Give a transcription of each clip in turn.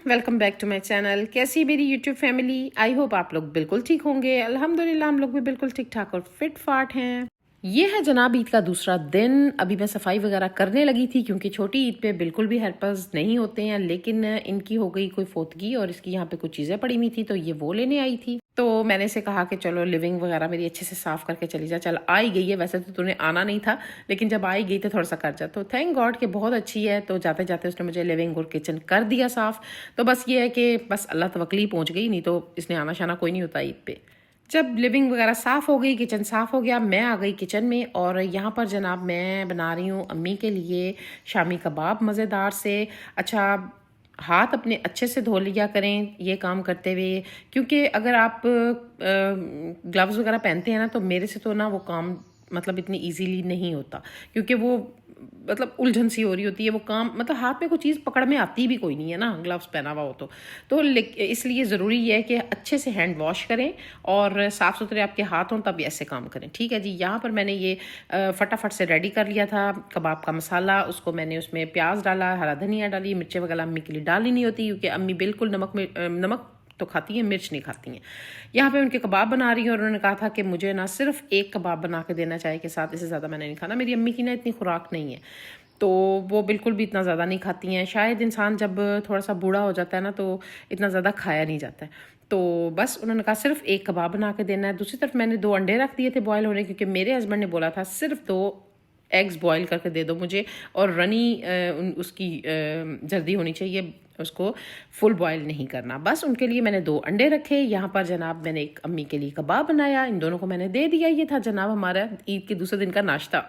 Welcome back to my channel. कैसी मेरी YouTube family? I hope आप लोग बिल्कुल ठीक होंगे। अल्हम्दुलिल्लाह हम लोग भी बिल्कुल ठीक ठाक और फिट फाट हैं। ये है जनाब ईद का दूसरा दिन। अभी मैं सफाई वगैरह करने लगी थी क्योंकि छोटी ईद पे बिल्कुल भी हेल्पर्स नहीं होते हैं, लेकिन इनकी हो गई कोई फोतगी और इसकी यहाँ पे कुछ चीज़ें पड़ी हुई थी तो ये वो लेने आई थी। तो मैंने इसे कहा कि चलो लिविंग वगैरह मेरी अच्छे से साफ करके चली जा। चल आ ही गई है, वैसे तो तूने आना नहीं था लेकिन जब आई गई तो थोड़ा सा कर जा। तो थैंक गॉड कि बहुत अच्छी है। तो जाते जाते उसने मुझे लिविंग और किचन कर दिया साफ। तो बस ये है कि बस अल्लाह तवक्ली पहुँच गई, नहीं तो इसने आना शाना कोई नहीं होता ईद पे। जब लिविंग वगैरह साफ़ हो गई, किचन साफ़ हो गया, मैं आ गई किचन में और यहाँ पर जनाब मैं बना रही हूँ अम्मी के लिए शामी कबाब मज़ेदार से। अच्छा, हाथ अपने अच्छे से धो लिया करें ये काम करते हुए, क्योंकि अगर आप ग्लव्स वगैरह पहनते हैं ना तो मेरे से तो ना वो काम मतलब इतनी इजीली नहीं होता, क्योंकि वो मतलब उलझन सी हो रही होती है वो काम। मतलब हाथ में कोई चीज़ पकड़ में आती भी कोई नहीं है ना ग्लव्स पहना हुआ हो तो इसलिए ज़रूरी है कि अच्छे से हैंड वॉश करें और साफ़ सुथरे आपके हाथ हों तब ऐसे काम करें। ठीक है जी। यहाँ पर मैंने ये फटाफट से रेडी कर लिया था कबाब का मसाला। उसको मैंने उसमें प्याज डाला, हरा धनिया डाली, मिर्चें वगैरह अम्मी के लिए डालनी नहीं होती क्योंकि अम्मी बिल्कुल नमक तो खाती हैं, मिर्च नहीं खाती हैं। यहाँ पे उनके कबाब बना रही हैं और उन्होंने कहा था कि मुझे ना सिर्फ एक कबाब बना के देना चाय के साथ, इससे ज़्यादा मैंने नहीं खाना। मेरी अम्मी की ना इतनी खुराक नहीं है तो वो बिल्कुल भी इतना ज़्यादा नहीं खाती हैं। शायद इंसान जब थोड़ा सा बूढ़ा हो जाता है ना तो इतना ज़्यादा खाया नहीं जाता है। तो बस उन्होंने कहा सिर्फ एक कबाब बना के देना है। दूसरी तरफ मैंने 2 अंडे रख दिए थे बॉयल होने, क्योंकि मेरे हस्बैंड ने बोला था सिर्फ 2 एग्स बॉयल करके दे दो मुझे और रनी उसकी जर्दी होनी चाहिए, उसको फुल बॉयल नहीं करना। बस उनके लिए मैंने 2 अंडे रखे। यहाँ पर जनाब मैंने एक अम्मी के लिए कबाब बनाया, इन दोनों को मैंने दे दिया। ये था जनाब हमारा ईद के दूसरे दिन का नाश्ता।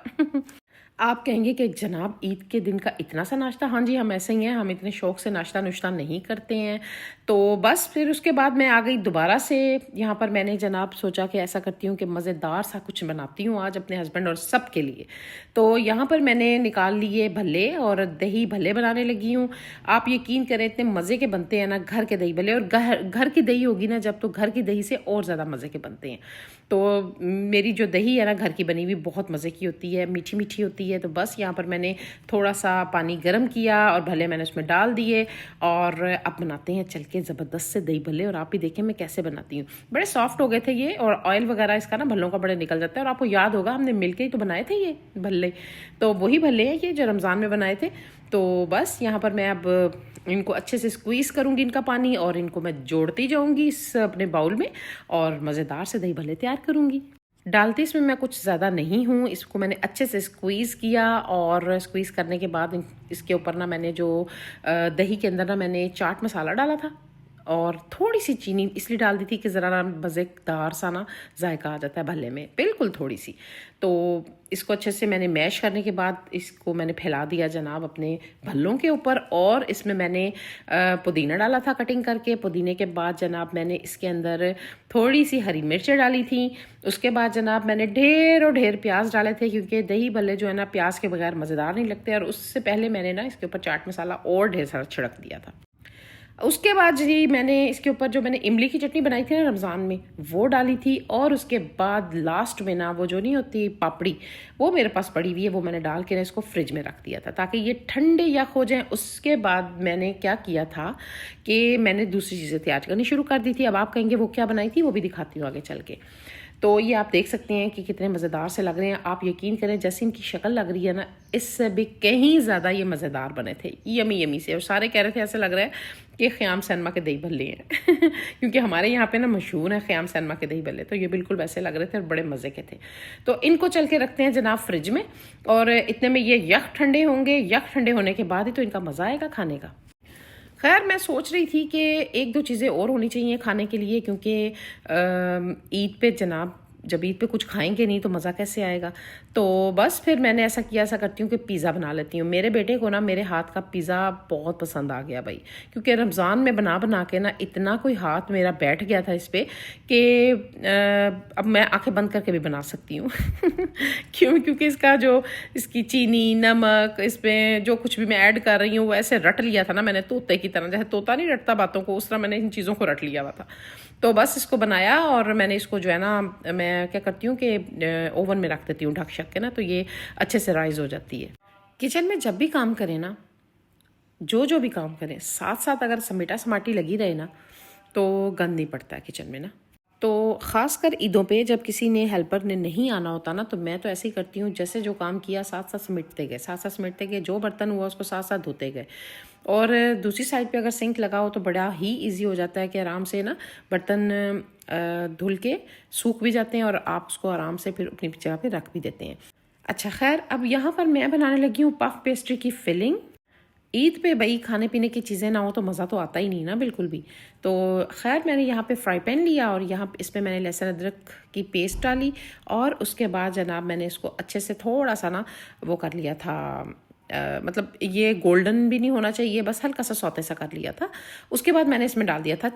आप कहेंगे कि जनाब ईद के दिन का इतना सा नाश्ता? हाँ जी, हम ऐसे ही हैं, हम इतने शौक से नाश्ता नुश्ता नहीं करते हैं। तो बस फिर उसके बाद मैं आ गई दोबारा से। यहाँ पर मैंने जनाब सोचा कि ऐसा करती हूँ कि मज़ेदार सा कुछ बनाती हूँ आज अपने हस्बैंड और सब के लिए। तो यहाँ पर मैंने निकाल लिए भल्ले और दही भल्ले बनाने लगी हूँ। आप यकीन करें इतने मज़े के बनते हैं ना घर के दही भल्ले, और घर की दही होगी ना जब, तो घर की दही से और ज़्यादा मज़े के बनते हैं। तो मेरी जो दही है ना घर की बनी हुई बहुत मज़े की होती है, मीठी मीठी होती है। तो बस यहाँ पर मैंने थोड़ा सा पानी गर्म किया और भले मैंने उसमें डाल दिए और अब बनाते हैं चल के ज़बरदस्त से दही भल्ले। और आप भी देखें मैं कैसे बनाती हूँ। बड़े सॉफ्ट हो गए थे ये और ऑयल वगैरह इसका ना भल्लों का बड़े निकल जाता है। और आपको याद होगा हमने मिलके ही तो बनाए थे ये भल्ले, तो वही भल्ले हैं ये जो रमज़ान में बनाए थे। तो बस यहाँ पर मैं अब इनको अच्छे से स्क्वीज़ करूँगी इनका पानी और इनको मैं जोड़ती जाऊँगी इस अपने बाउल में और मज़ेदार से दही भल्ले तैयार करूँगी। डालती इसमें मैं कुछ ज़्यादा नहीं हूँ। इसको मैंने अच्छे से स्क्वीज़ किया और स्क्वीज़ करने के बाद इसके ऊपर ना मैंने जो दही के अंदर ना मैंने चाट मसाला डाला था और थोड़ी सी चीनी इसलिए डाल दी थी कि ज़रा ना मज़ेदार सा ना जायका आ जाता है भल्ले में, बिल्कुल थोड़ी सी। तो इसको अच्छे से मैंने मैश करने के बाद इसको मैंने फैला दिया जनाब अपने भल्लों के ऊपर और इसमें मैंने पुदीना डाला था कटिंग करके। पुदीने के बाद जनाब मैंने इसके अंदर थोड़ी सी हरी मिर्चें डाली थी। उसके बाद जनाब मैंने ढेरों ढेर प्याज डाले थे क्योंकि दही भल्ले जो है ना प्याज के बगैर मज़ेदार नहीं लगते। और उससे पहले मैंने ना इसके ऊपर चाट मसाला और ढेर सारा छिड़क दिया था। उसके बाद जी मैंने इसके ऊपर जो मैंने इमली की चटनी बनाई थी ना रमज़ान में वो डाली थी। और उसके बाद लास्ट में ना वो जो नहीं होती पापड़ी, वो मेरे पास पड़ी हुई है, वो मैंने डाल के ना इसको फ्रिज में रख दिया था ताकि ये ठंडे यख हो जाएं। उसके बाद मैंने क्या किया था कि मैंने दूसरी चीज़ें तैयार करनी शुरू कर दी थी। अब आप कहेंगे वो क्या बनाई थी, वो भी दिखाती हूँ आगे चल के। तो ये आप देख सकते हैं कि कितने मज़ेदार से लग रहे हैं। आप यकीन करें जैसे इनकी शक्ल लग रही है ना इससे भी कहीं ज़्यादा ये मज़ेदार बने थे, यमी यमी से। और सारे कह रहे थे ऐसे लग रहा है कि ख़याम सैनमा के दही भल्ले हैं क्योंकि हमारे यहाँ पे ना मशहूर है ख़याम सैनमा के दही भल्ले। तो ये बिल्कुल वैसे लग रहे थे और बड़े मज़े के थे। तो इनको चल के रखते हैं जनाब फ्रिज में और इतने में ये यख ठंडे होंगे। यख ठंडे होने के बाद ही तो इनका मज़ा आएगा खाने का। खैर मैं सोच रही थी कि 1-2 चीज़ें और होनी चाहिए खाने के लिए, क्योंकि ईद पे जनाब जब ईद पे कुछ खाएंगे नहीं तो मज़ा कैसे आएगा। तो बस फिर मैंने ऐसा करती हूँ कि पिज़्ज़ा बना लेती हूँ। मेरे बेटे को ना मेरे हाथ का पिज़्ज़ा बहुत पसंद आ गया भाई, क्योंकि रमज़ान में बना के ना इतना कोई हाथ मेरा बैठ गया था इस पर कि अब मैं आंखें बंद करके भी बना सकती हूँ क्योंकि इसका जो इसकी चीनी नमक इसमें जो कुछ भी मैं ऐड कर रही हूँ वो ऐसे रट लिया था ना मैंने तोते की तरह। जैसे तोता नहीं रटता बातों को, उस तरह मैंने इन चीज़ों को रट लिया हुआ था। तो बस इसको बनाया और मैंने इसको जो है ना मैं क्या करती हूँ कि ओवन में रख देती हूँ ढक शक के ना, तो ये अच्छे से राइज हो जाती है। किचन में जब भी काम करें ना जो जो भी काम करें साथ साथ अगर समेटा समाटी लगी रहे ना तो गंद नहीं पड़ता है किचन में ना। तो ख़ासकर ईदों पे जब किसी ने हेल्पर ने नहीं आना होता ना, तो मैं तो ऐसे ही करती हूँ, जैसे जो काम किया साथ साथ समेटते गए, साथ साथ समेटते गए, जो बर्तन हुआ उसको साथ साथ धोते गए। और दूसरी साइड पे अगर सिंक लगा हो तो बड़ा ही इजी हो जाता है कि आराम से ना बर्तन धुल के सूख भी जाते हैं और आप उसको आराम से फिर अपनी जगह पे रख भी देते हैं। अच्छा खैर, अब यहाँ पर मैं बनाने लगी हूँ पफ पेस्ट्री की फिलिंग। ईद पे भाई खाने पीने की चीज़ें ना हो तो मज़ा तो आता ही नहीं ना बिल्कुल भी। तो खैर मैंने यहाँ पे फ्राई पैन लिया और यहाँ इस पर मैंने लहसुन अदरक की पेस्ट डाली और उसके बाद जनाब मैंने इसको अच्छे से थोड़ा सा ना वो कर लिया था, मतलब ये गोल्डन भी नहीं होना चाहिए, बस हल्का सा सौते सा कर लिया था। उसके बाद मैंने इसमें डाल दिया था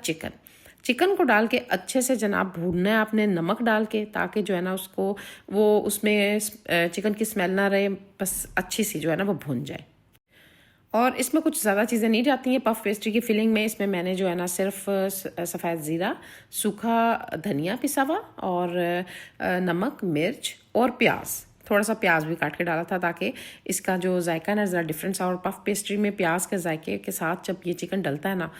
चिकन को डाल के अच्छे से जनाब भूनना है आपने, नमक डाल के, ताकि जो है ना उसको वो उसमें चिकन की स्मेल ना रहे, बस अच्छी सी जो है ना वो भून जाए। और इसमें कुछ ज़्यादा चीज़ें नहीं जाती हैं पफ पेस्ट्री की फिलिंग में। इसमें मैंने जो है ना सिर्फ सफ़ेद ज़ीरा, सूखा धनिया पिसा हुआ और नमक, मिर्च और प्याज, थोड़ा सा प्याज भी काट के डाला था ताकि इसका जो जायका ना ज़रा डिफरेंस। और पफ पेस्ट्री में प्याज के जायके के साथ जब ये चिकन डलता है ना,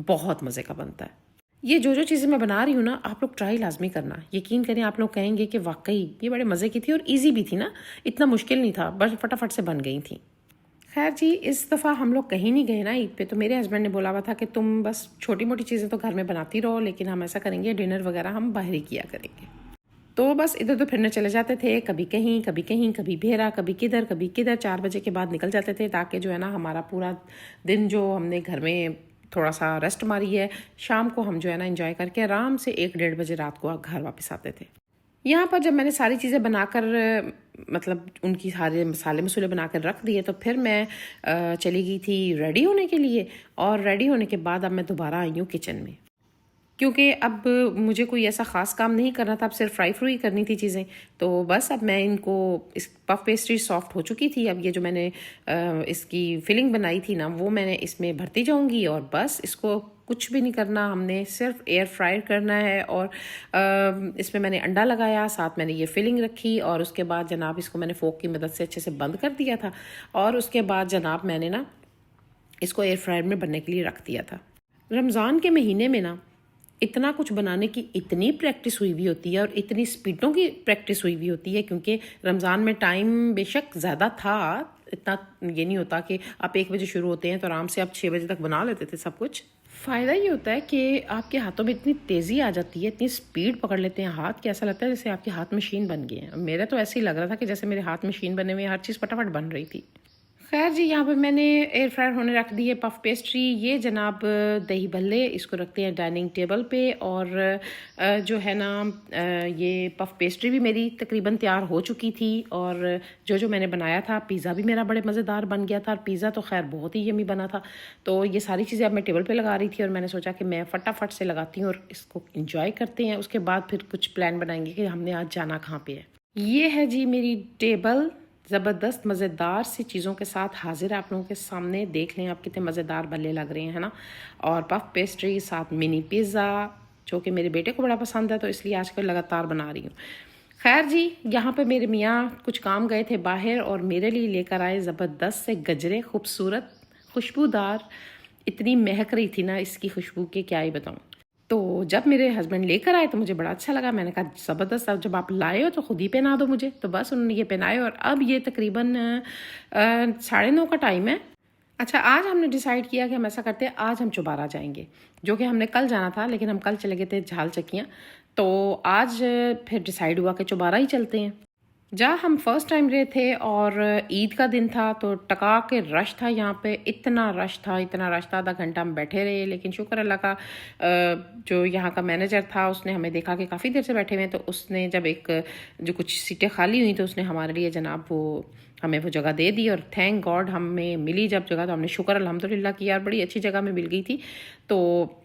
बहुत मज़े का बनता है। ये जो चीज़ें मैं बना रही हूँ ना, आप लोग ट्राई लाजमी करना, यकीन करें आप लोग कहेंगे कि वाकई ये बड़े मज़े की थी और ईजी भी थी ना, इतना मुश्किल नहीं था, बस फटाफट से बन गई थी। खैर जी, इस दफ़ा हम लोग कहीं नहीं गए ना ईद पे, तो मेरे हस्बैंड ने बोला हुआ था कि तुम बस छोटी मोटी चीज़ें तो घर में बनाती रहो, लेकिन हम ऐसा करेंगे डिनर वगैरह हम बाहर ही किया करेंगे। तो बस इधर तो फिरने चले जाते थे, कभी कहीं कभी कहीं, कभी भेरा, कभी किधर कभी किधर। 4 बजे के बाद निकल जाते थे ताकि जो है ना हमारा पूरा दिन जो हमने घर में थोड़ा सा रेस्ट मारी है, शाम को हम जो है ना एंजॉय करके आराम से 1-1:30 बजे रात को घर वापस आते थे। यहाँ पर जब मैंने सारी चीज़ें बनाकर मतलब उनकी सारे मसाले मसूले बनाकर रख दिए, तो फिर मैं चली गई थी रेडी होने के लिए। और रेडी होने के बाद अब मैं दोबारा आई हूँ किचन में, क्योंकि अब मुझे कोई ऐसा ख़ास काम नहीं करना था, अब सिर्फ फ्राई फ्रूई करनी थी चीज़ें। तो बस अब मैं इनको, इस पफ पेस्ट्री सॉफ्ट हो चुकी थी, अब ये जो मैंने इसकी फिलिंग बनाई थी ना वो मैंने इसमें भरती जाऊंगी। और बस इसको कुछ भी नहीं करना, हमने सिर्फ एयर फ्रायर करना है। और इसमें मैंने अंडा लगाया, साथ मैंने ये फिलिंग रखी और उसके बाद जनाब इसको मैंने फोक की मदद से अच्छे से बंद कर दिया था। और उसके बाद जनाब मैंने ना इसको एयर फ्रायर में बनने के लिए रख दिया था। रमज़ान के महीने में ना इतना कुछ बनाने की इतनी प्रैक्टिस हुई हुई होती है और इतनी स्पीडों की प्रैक्टिस हुई हुई होती है, क्योंकि रमज़ान में टाइम बेशक ज़्यादा था, इतना ये नहीं होता कि आप 1 बजे शुरू होते हैं तो आराम से आप 6 बजे तक बना लेते थे सब कुछ। फ़ायदा ये होता है कि आपके हाथों में इतनी तेज़ी आ जाती है, इतनी स्पीड पकड़ लेते हैं हाथ कि ऐसा लगता है जैसे आपके हाथ मशीन बन गए हैं। मेरा तो ऐसे ही लग रहा था कि जैसे मेरे हाथ मशीन बने हुए, हर चीज़ फटाफट बन रही थी। खैर जी, यहाँ पर मैंने एयर फ्रायर होने रख दी है पफ पेस्ट्री। ये जनाब दही भल्ले, इसको रखते हैं डाइनिंग टेबल पे। और जो है ना ये पफ पेस्ट्री भी मेरी तकरीबन तैयार हो चुकी थी। और जो मैंने बनाया था, पिज़्ज़ा भी मेरा बड़े मज़ेदार बन गया था, और पिज़्ज़ा तो खैर बहुत ही यमी बना था। तो ये सारी चीज़ें अब मैं टेबल पे लगा रही थी और मैंने सोचा कि मैं फटाफट से लगाती हूँ और इसको इंजॉय करते हैं। उसके बाद फिर कुछ प्लान बनाएंगे कि हमने आज जाना कहाँ पे है। ये है जी मेरी टेबल, ज़बरदस्त मज़ेदार सी चीज़ों के साथ हाजिर है आप लोगों के सामने। देख लें आप कितने मज़ेदार भल्ले लग रहे हैं, है ना। और पफ पेस्ट्री, साथ मिनी पिज़्ज़ा, जो कि मेरे बेटे को बड़ा पसंद है, तो इसलिए आजकल लगातार बना रही हूँ। खैर जी, यहाँ पे मेरे मियाँ कुछ काम गए थे बाहर और मेरे लिए लेकर आए ज़बरदस्त से गजरे, खूबसूरत, खुशबूदार। इतनी महक रही थी ना इसकी खुशबू के क्या ही बताऊँ। तो जब मेरे हस्बैंड लेकर आए तो मुझे बड़ा अच्छा लगा। मैंने कहा ज़बरदस्त, अब जब आप लाए हो तो ख़ुद ही पहना दो मुझे। तो बस उन्होंने ये पहनाए और अब ये तकरीबन 9:30 का टाइम है। अच्छा, आज हमने डिसाइड किया कि हम ऐसा करते हैं, आज हम चुबारा जाएंगे, जो कि हमने कल जाना था, लेकिन हम कल चले गए थे झाल चक्कियाँ। तो आज फिर डिसाइड हुआ कि चुबारा ही चलते हैं। जहाँ हम फर्स्ट टाइम रहे थे और ईद का दिन था, तो टका के रश था यहाँ पे, इतना रश था, इतना रश था। आधा घंटा हम बैठे रहे, लेकिन शुक्र अल्लाह का जो यहाँ का मैनेजर था उसने हमें देखा कि काफ़ी देर से बैठे हुए हैं, तो उसने जब जो कुछ सीटें खाली हुई तो उसने हमारे लिए जनाब हमें वो जगह दे दी। और थैंक गॉड हमें मिली जब जगह, तो हमने शुक्र अल्हम्दुलिल्लाह की, यार बड़ी अच्छी जगह में मिल गई थी। तो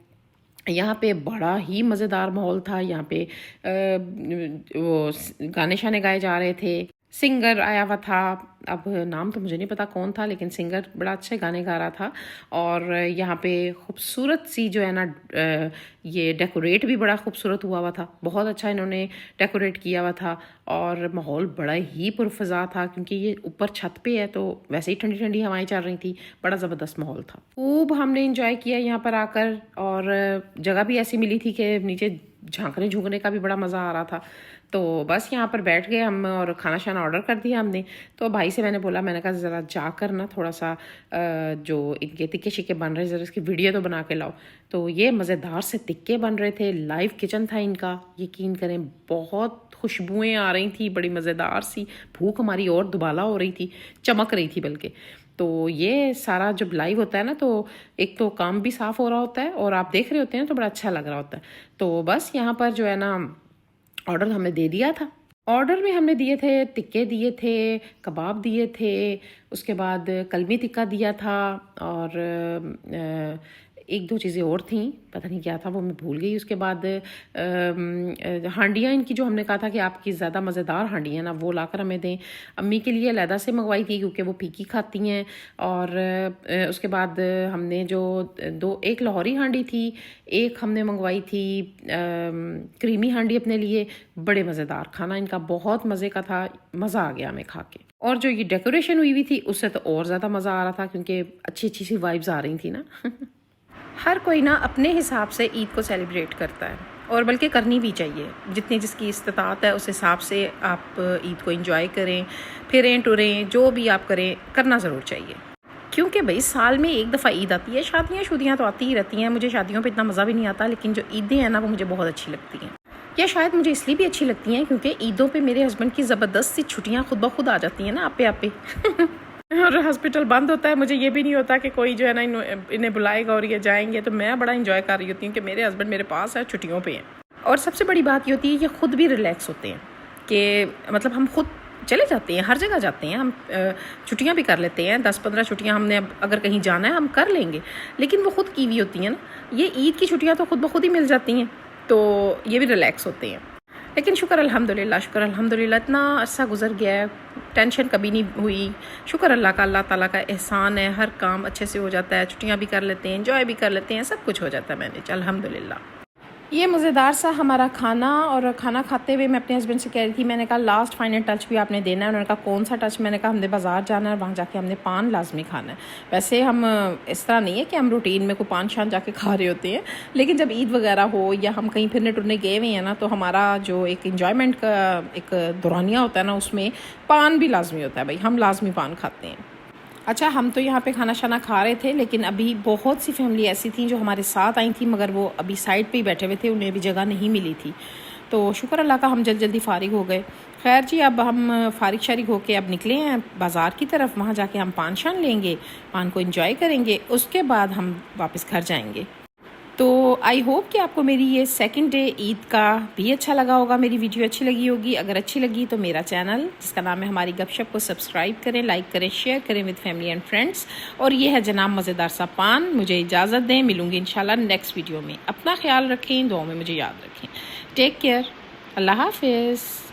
यहाँ पे बड़ा ही मज़ेदार माहौल था। यहाँ पे वो गाने शाने गाए जा रहे थे, सिंगर आया हुआ था, अब नाम तो मुझे नहीं पता कौन था, लेकिन सिंगर बड़ा अच्छे गाने गा रहा था। और यहाँ पे खूबसूरत सी जो है ना ये डेकोरेट भी बड़ा खूबसूरत हुआ था, बहुत अच्छा इन्होंने डेकोरेट किया हुआ था। और माहौल बड़ा ही पुरफज़ा था, क्योंकि ये ऊपर छत पे है तो वैसे ही ठंडी ठंडी हवाएं चल रही थी, बड़ा ज़बरदस्त माहौल था। खूब हमने इंजॉय किया यहाँ पर आकर, और जगह भी ऐसी मिली थी कि नीचे झांकने झूकने का भी बड़ा मज़ा आ रहा था। तो बस यहाँ पर बैठ गए हम और खाना शाना ऑर्डर कर दिया हमने। तो भाई से मैंने बोला, मैंने कहा ज़रा जाकर ना थोड़ा सा जो इनके तिक्के शिक्के बन रहे ज़रा इसकी वीडियो तो बना के लाओ। तो ये मज़ेदार से तिक्के बन रहे थे, लाइव किचन था इनका, यकीन करें बहुत खुशबुएँ आ रही थी बड़ी मज़ेदार सी, भूख हमारी और दुबाला हो रही थी, चमक रही थी बल्कि। तो ये सारा जब लाइव होता है ना तो एक तो काम भी साफ़ हो रहा होता है और आप देख रहे होते हैं तो बड़ा अच्छा लग रहा होता है। तो बस यहाँ पर जो है ना ऑर्डर हमने दे दिया था। ऑर्डर में हमने दिए थे टिक्के, दिए थे कबाब, दिए थे उसके बाद कलमी टिक्का दिया था, और एक दो चीज़ें और थीं, पता नहीं क्या था वो मैं भूल गई। उसके बाद हांडियाँ इनकी जो हमने कहा था कि आपकी ज़्यादा मज़ेदार हांडियाँ ना वो लाकर हमें दें। अम्मी के लिए अलहदा से मंगवाई थी क्योंकि वो फीकी खाती हैं। और उसके बाद हमने जो एक लाहौरी हांडी थी, एक हमने मंगवाई थी क्रीमी हांडी अपने लिए। बड़े मज़ेदार खाना इनका, बहुत मज़े का था, मज़ा आ गया हमें खा के। और जो ये डेकोरेशन हुई थी उससे तो और ज़्यादा मज़ा आ रहा था, क्योंकि अच्छी अच्छी सी वाइब्स आ रही थी ना। हर कोई ना अपने हिसाब से ईद को सेलिब्रेट करता है, और बल्कि करनी भी चाहिए। जितनी जिसकी इस्तात है उस हिसाब से आप ईद को एंजॉय करें, फिरें टुरें, जो भी आप करें करना ज़रूर चाहिए। क्योंकि भाई साल में एक दफ़ा ईद आती है, शादियाँ तो आती ही रहती हैं। मुझे शादियों पे इतना मज़ा भी नहीं आता, लेकिन जो ईदें हैं ना वो मुझे बहुत अच्छी लगती हैं। या शायद मुझे इसलिए भी अच्छी लगती हैं क्योंकि ईदों पे मेरे हस्बैंड की ज़बरदस्त सी छुट्टियाँ खुद ब खुद आ जाती हैं ना, आपे आपे। और हॉस्पिटल बंद होता है, मुझे ये भी नहीं होता कि कोई जो है ना इन्हें बुलाएगा और ये जाएंगे। तो मैं बड़ा इंजॉय कर रही होती हूँ कि मेरे हस्बैंड मेरे पास है, छुट्टियों पे हैं। और सबसे बड़ी बात ये होती है कि ख़ुद भी रिलैक्स होते हैं, कि मतलब हम खुद चले जाते हैं, हर जगह जाते हैं, हम छुट्टियाँ भी कर लेते हैं। 10-15 छुट्टियाँ हमने अगर कहीं जाना है हम कर लेंगे, लेकिन वो खुद की हुई होती हैं ना। ये ईद की छुट्टियाँ तो खुद ब खुद ही मिल जाती हैं, तो ये भी रिलैक्स होते हैं। लेकिन शुक्र अल्हम्दुलिल्लाह इतना अरसा गुजर गया है, टेंशन कभी नहीं हुई। शुक्र अल्लाह ताला का एहसान है, हर काम अच्छे से हो जाता है, छुट्टियाँ भी कर लेते हैं, एंजॉय भी कर लेते हैं, सब कुछ हो जाता है मैनेज, अल्हम्दुलिल्लाह। ये मज़ेदार सा हमारा खाना, और खाना खाते हुए मैं अपने हस्बैंड से कह रही थी, मैंने कहा लास्ट फाइनल टच भी आपने देना है। उन्होंने कहा कौन सा टच? मैंने कहा हमने बाज़ार जाना है, वहाँ जाके हमने पान लाजमी खाना है। वैसे हम इस तरह नहीं है कि हम रूटीन में कोई पान शान जाके खा रहे होते हैं, लेकिन जब ईद वगैरह हो या हम कहीं फिरने टुरने गए हुए हैं ना, तो हमारा जो एक इंजॉयमेंट का एक दौरानिया होता है ना, उसमें पान भी लाजमी होता है। भाई हम लाजमी पान खाते हैं। अच्छा, हम तो यहाँ पे खाना शाना खा रहे थे, लेकिन अभी बहुत सी फैमिली ऐसी थी जो हमारे साथ आई थी, मगर वो अभी साइड पे ही बैठे हुए थे, उन्हें अभी जगह नहीं मिली थी। तो शुक्र अल्लाह का हम जल्दी फारिग हो गए। खैर जी, अब हम फारिग शारिग होके अब निकले हैं बाज़ार की तरफ। वहाँ जाके हम पान शान लेंगे, पान को एंजॉय करेंगे, उसके बाद हम वापस घर जाएंगे। तो आई होप कि आपको मेरी ये सेकंड डे ईद का भी अच्छा लगा होगा, मेरी वीडियो अच्छी लगी होगी। अगर अच्छी लगी तो मेरा चैनल जिसका नाम है हमारी गपशप को सब्सक्राइब करें, लाइक करें, शेयर करें विद फैमिली एंड फ्रेंड्स। और ये है जनाब मज़ेदार सा पान। मुझे इजाज़त दें, मिलूंगी इंशाल्लाह नेक्स्ट वीडियो में। अपना ख्याल रखें, दुआओं में मुझे याद रखें। टेक केयर, अल्लाह हाफिज़।